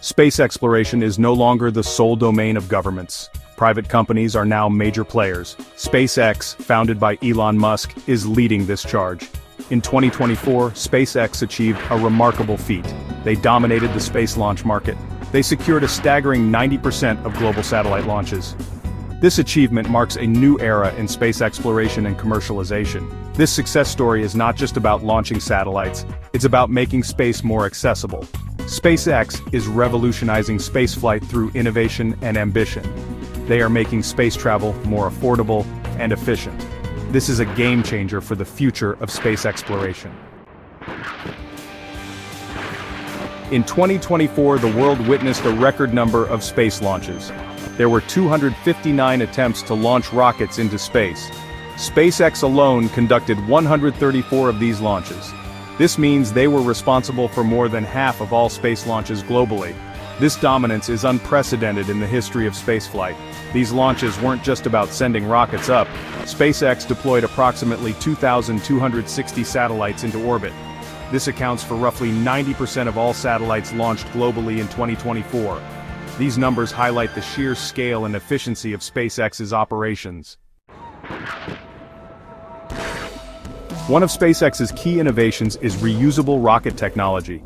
Space exploration is no longer the sole domain of governments. Private companies are now major players. SpaceX, founded by Elon Musk, is leading this charge. In 2024, SpaceX achieved a remarkable feat. They dominated the space launch market. They secured a staggering 90% of global satellite launches. This achievement marks a new era in space exploration and commercialization. This success story is not just about launching satellites, it's about making space more accessible. SpaceX is revolutionizing spaceflight through innovation and ambition. They are making space travel more affordable and efficient. This is a game changer for the future of space exploration. In 2024, the world witnessed a record number of space launches. There were 259 attempts to launch rockets into space. SpaceX alone conducted 134 of these launches. This means they were responsible for more than half of all space launches globally. This dominance is unprecedented in the history of spaceflight. These launches weren't just about sending rockets up. SpaceX deployed approximately 2,260 satellites into orbit. This accounts for roughly 90% of all satellites launched globally in 2024. These numbers highlight the sheer scale and efficiency of SpaceX's operations. One of SpaceX's key innovations is reusable rocket technology.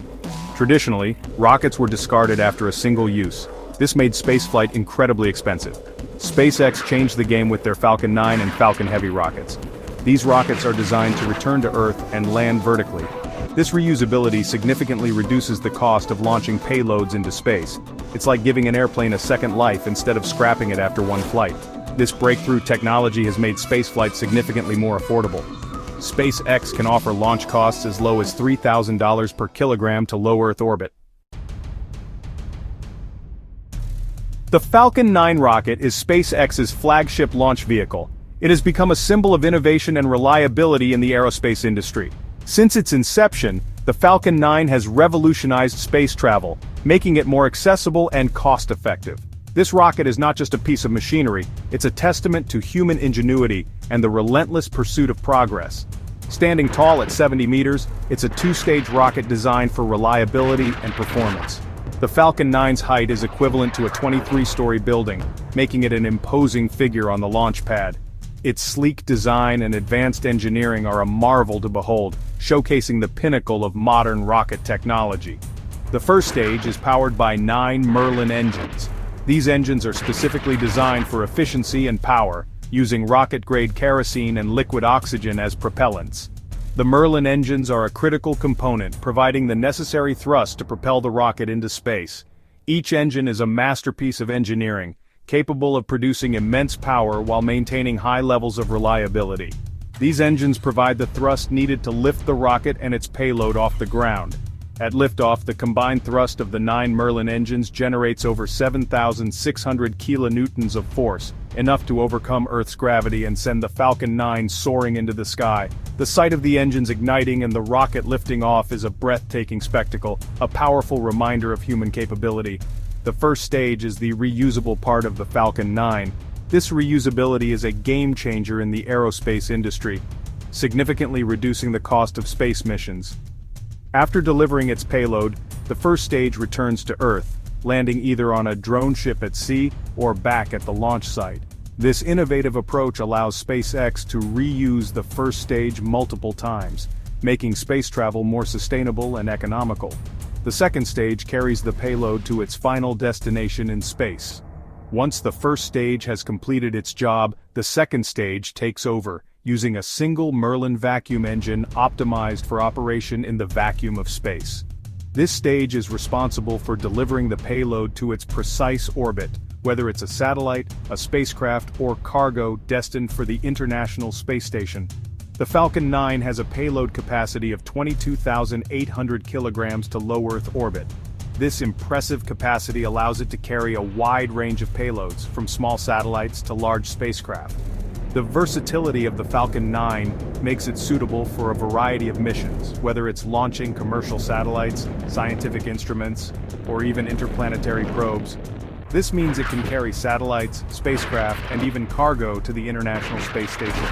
Traditionally, rockets were discarded after a single use. This made spaceflight incredibly expensive. SpaceX changed the game with their Falcon 9 and Falcon Heavy rockets. These rockets are designed to return to Earth and land vertically. This reusability significantly reduces the cost of launching payloads into space. It's like giving an airplane a second life instead of scrapping it after one flight. This breakthrough technology has made spaceflight significantly more affordable. SpaceX can offer launch costs as low as $3,000 per kilogram to low Earth orbit. The Falcon 9 rocket is SpaceX's flagship launch vehicle. It has become a symbol of innovation and reliability in the aerospace industry. Since its inception, the Falcon 9 has revolutionized space travel, making it more accessible and cost-effective. This rocket is not just a piece of machinery, it's a testament to human ingenuity and the relentless pursuit of progress. Standing tall at 70 meters, it's a two-stage rocket designed for reliability and performance. The Falcon 9's height is equivalent to a 23-story building, making it an imposing figure on the launch pad. Its sleek design and advanced engineering are a marvel to behold, showcasing the pinnacle of modern rocket technology. The first stage is powered by 9 Merlin engines. These engines are specifically designed for efficiency and power, using rocket-grade kerosene and liquid oxygen as propellants. The Merlin engines are a critical component, providing the necessary thrust to propel the rocket into space. Each engine is a masterpiece of engineering, capable of producing immense power while maintaining high levels of reliability. These engines provide the thrust needed to lift the rocket and its payload off the ground. At liftoff, the combined thrust of the 9 Merlin engines generates over 7,600 kilonewtons of force, enough to overcome Earth's gravity and send the Falcon 9 soaring into the sky. The sight of the engines igniting and the rocket lifting off is a breathtaking spectacle, a powerful reminder of human capability. The first stage is the reusable part of the Falcon 9. This reusability is a game changer in the aerospace industry, significantly reducing the cost of space missions. After delivering its payload, the first stage returns to Earth, landing either on a drone ship at sea or back at the launch site. This innovative approach allows SpaceX to reuse the first stage multiple times, making space travel more sustainable and economical. The second stage carries the payload to its final destination in space. Once the first stage has completed its job, the second stage takes over, using a single Merlin vacuum engine optimized for operation in the vacuum of space. This stage is responsible for delivering the payload to its precise orbit, whether it's a satellite, a spacecraft, or cargo destined for the International Space Station. The Falcon 9 has a payload capacity of 22,800 kilograms to low Earth orbit. This impressive capacity allows it to carry a wide range of payloads, from small satellites to large spacecraft. The versatility of the Falcon 9 makes it suitable for a variety of missions, whether it's launching commercial satellites, scientific instruments, or even interplanetary probes. This means it can carry satellites, spacecraft, and even cargo to the International Space Station.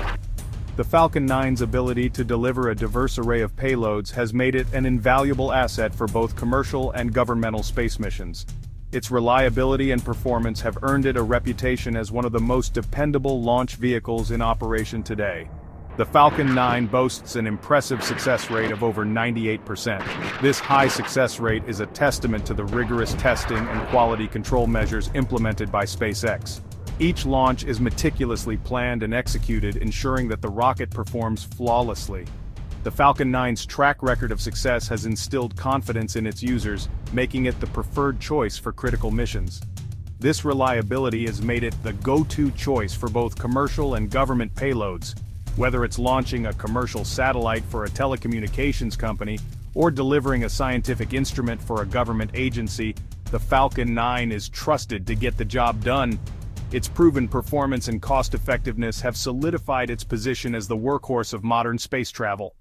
The Falcon 9's ability to deliver a diverse array of payloads has made it an invaluable asset for both commercial and governmental space missions. Its reliability and performance have earned it a reputation as one of the most dependable launch vehicles in operation today. The Falcon 9 boasts an impressive success rate of over 98%. This high success rate is a testament to the rigorous testing and quality control measures implemented by SpaceX. Each launch is meticulously planned and executed, ensuring that the rocket performs flawlessly. The Falcon 9's track record of success has instilled confidence in its users, making it the preferred choice for critical missions. This reliability has made it the go-to choice for both commercial and government payloads. Whether it's launching a commercial satellite for a telecommunications company or delivering a scientific instrument for a government agency, the Falcon 9 is trusted to get the job done. Its proven performance and cost-effectiveness have solidified its position as the workhorse of modern space travel.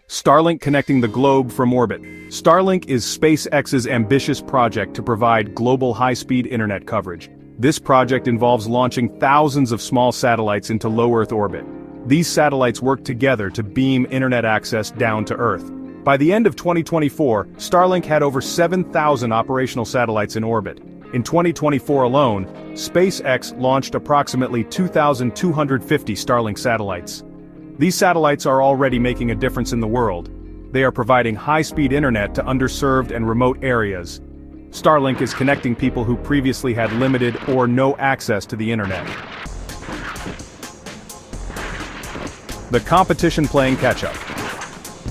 Starlink connecting the globe from orbit. Starlink is SpaceX's ambitious project to provide global high-speed internet coverage. This project involves launching thousands of small satellites into low Earth orbit. These satellites work together to beam internet access down to Earth. By the end of 2024, Starlink had over 7,000 operational satellites in orbit. In 2024 alone, SpaceX launched approximately 2,250 Starlink satellites. These satellites are already making a difference in the world. They are providing high-speed internet to underserved and remote areas. Starlink is connecting people who previously had limited or no access to the internet. The competition playing catch-up.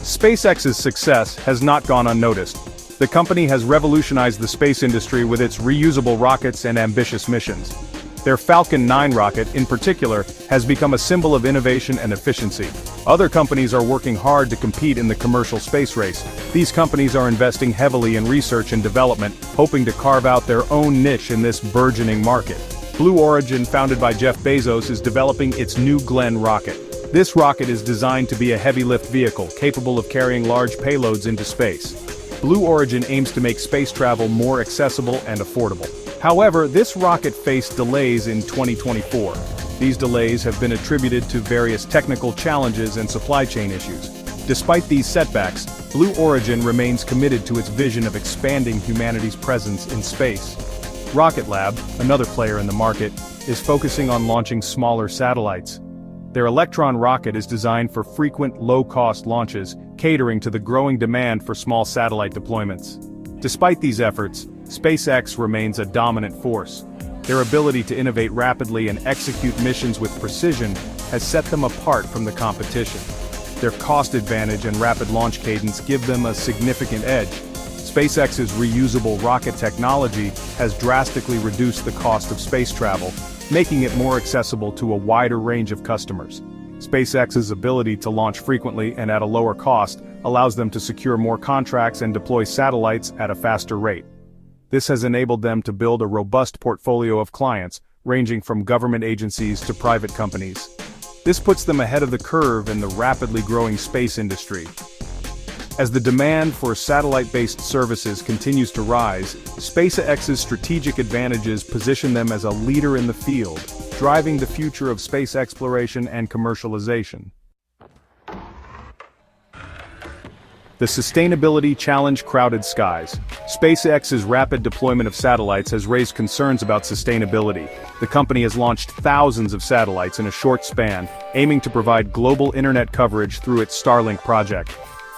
SpaceX's success has not gone unnoticed. The company has revolutionized the space industry with its reusable rockets and ambitious missions. Their Falcon 9 rocket, in particular, has become a symbol of innovation and efficiency. Other companies are working hard to compete in the commercial space race. These companies are investing heavily in research and development, hoping to carve out their own niche in this burgeoning market. Blue Origin, founded by Jeff Bezos, is developing its New Glenn rocket. This rocket is designed to be a heavy-lift vehicle, capable of carrying large payloads into space. Blue Origin aims to make space travel more accessible and affordable. However, this rocket faced delays in 2024. These delays have been attributed to various technical challenges and supply chain issues. Despite these setbacks, Blue Origin remains committed to its vision of expanding humanity's presence in space. Rocket Lab, another player in the market, is focusing on launching smaller satellites. Their Electron rocket is designed for frequent, low-cost launches, catering to the growing demand for small satellite deployments. Despite these efforts, SpaceX remains a dominant force. Their ability to innovate rapidly and execute missions with precision has set them apart from the competition. Their cost advantage and rapid launch cadence give them a significant edge. SpaceX's reusable rocket technology has drastically reduced the cost of space travel, making it more accessible to a wider range of customers. SpaceX's ability to launch frequently and at a lower cost allows them to secure more contracts and deploy satellites at a faster rate. This has enabled them to build a robust portfolio of clients, ranging from government agencies to private companies. This puts them ahead of the curve in the rapidly growing space industry. As the demand for satellite-based services continues to rise, SpaceX's strategic advantages position them as a leader in the field, driving the future of space exploration and commercialization. The sustainability challenge: crowded skies. SpaceX's rapid deployment of satellites has raised concerns about sustainability. The company has launched thousands of satellites in a short span, aiming to provide global internet coverage through its Starlink project.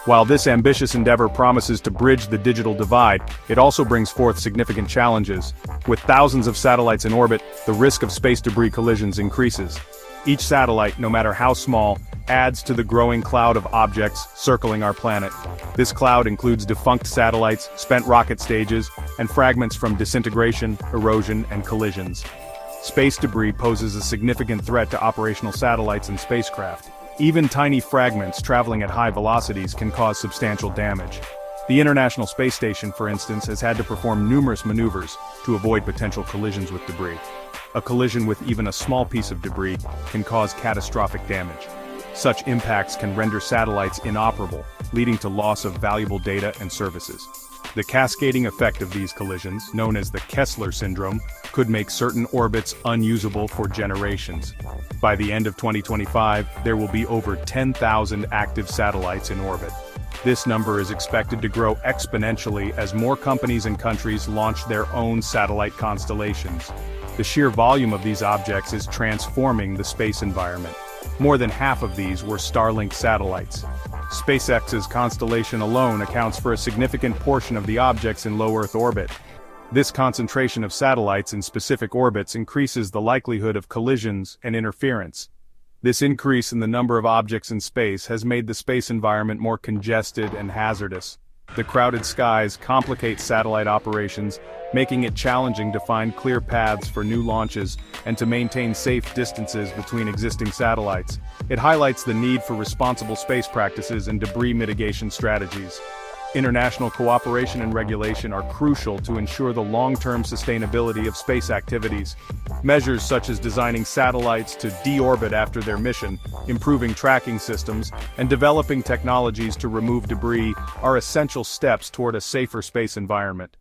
While this ambitious endeavor promises to bridge the digital divide, it also brings forth significant challenges. With thousands of satellites in orbit, the risk of space debris collisions increases. Each satellite, no matter how small, adds to the growing cloud of objects circling our planet. This cloud includes defunct satellites, spent rocket stages, and fragments from disintegration, erosion, and collisions. Space debris poses a significant threat to operational satellites and spacecraft. Even tiny fragments traveling at high velocities can cause substantial damage. The International Space Station, for instance, has had to perform numerous maneuvers to avoid potential collisions with debris. A collision with even a small piece of debris can cause catastrophic damage. Such impacts can render satellites inoperable, leading to loss of valuable data and services. The cascading effect of these collisions, known as the Kessler syndrome, could make certain orbits unusable for generations. By the end of 2025, there will be over 10,000 active satellites in orbit. This number is expected to grow exponentially as more companies and countries launch their own satellite constellations. The sheer volume of these objects is transforming the space environment. More than half of these were Starlink satellites. SpaceX's constellation alone accounts for a significant portion of the objects in low Earth orbit. This concentration of satellites in specific orbits increases the likelihood of collisions and interference. This increase in the number of objects in space has made the space environment more congested and hazardous. The crowded skies complicate satellite operations, making it challenging to find clear paths for new launches and to maintain safe distances between existing satellites. It highlights the need for responsible space practices and debris mitigation strategies. International cooperation and regulation are crucial to ensure the long-term sustainability of space activities. Measures such as designing satellites to deorbit after their mission, improving tracking systems, and developing technologies to remove debris are essential steps toward a safer space environment.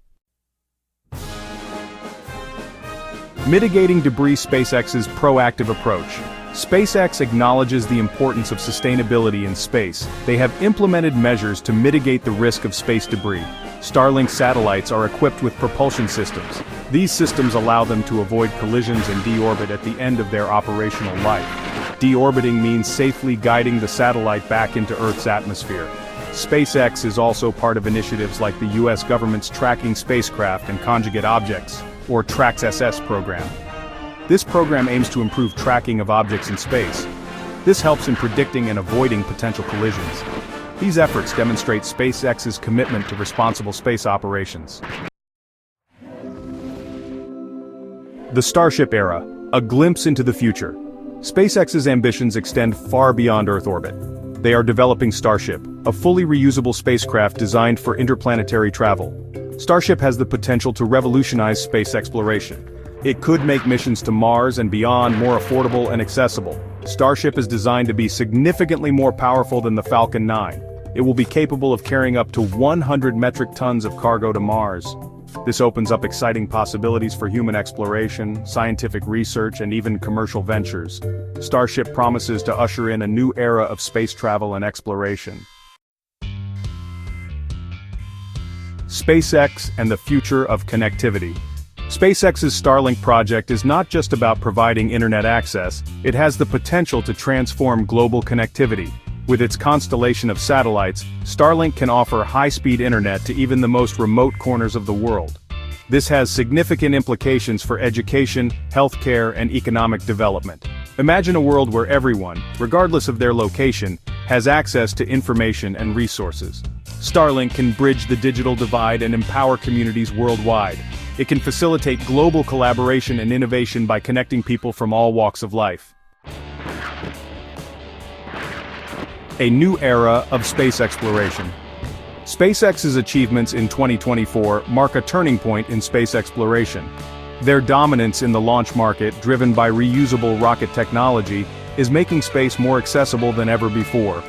Mitigating debris. SpaceX's proactive approach. SpaceX acknowledges the importance of sustainability in space. They have implemented measures to mitigate the risk of space debris. Starlink satellites are equipped with propulsion systems. These systems allow them to avoid collisions and deorbit at the end of their operational life. Deorbiting means safely guiding the satellite back into Earth's atmosphere. SpaceX is also part of initiatives like the US government's Tracking Spacecraft and Conjugate Objects, or TRACS-SS program. This program aims to improve tracking of objects in space. This helps in predicting and avoiding potential collisions. These efforts demonstrate SpaceX's commitment to responsible space operations. The Starship era, a glimpse into the future. SpaceX's ambitions extend far beyond Earth orbit. They are developing Starship, a fully reusable spacecraft designed for interplanetary travel. Starship has the potential to revolutionize space exploration. It could make missions to Mars and beyond more affordable and accessible. Starship is designed to be significantly more powerful than the Falcon 9. It will be capable of carrying up to 100 metric tons of cargo to Mars. This opens up exciting possibilities for human exploration, scientific research, and even commercial ventures. Starship promises to usher in a new era of space travel and exploration. SpaceX and the future of connectivity. SpaceX's Starlink project is not just about providing internet access, it has the potential to transform global connectivity. With its constellation of satellites, Starlink can offer high-speed internet to even the most remote corners of the world. This has significant implications for education, healthcare, and economic development. Imagine a world where everyone, regardless of their location, has access to information and resources. Starlink can bridge the digital divide and empower communities worldwide. It can facilitate global collaboration and innovation by connecting people from all walks of life. A new era of space exploration. SpaceX's achievements in 2024 mark a turning point in space exploration. Their dominance in the launch market, driven by reusable rocket technology, is making space more accessible than ever before.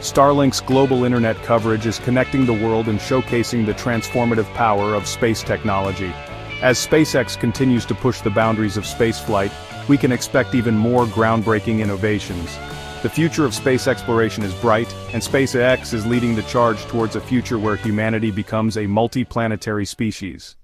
Starlink's global internet coverage is connecting the world and showcasing the transformative power of space technology. As SpaceX continues to push the boundaries of spaceflight, we can expect even more groundbreaking innovations. The future of space exploration is bright, and SpaceX is leading the charge towards a future where humanity becomes a multi-planetary species.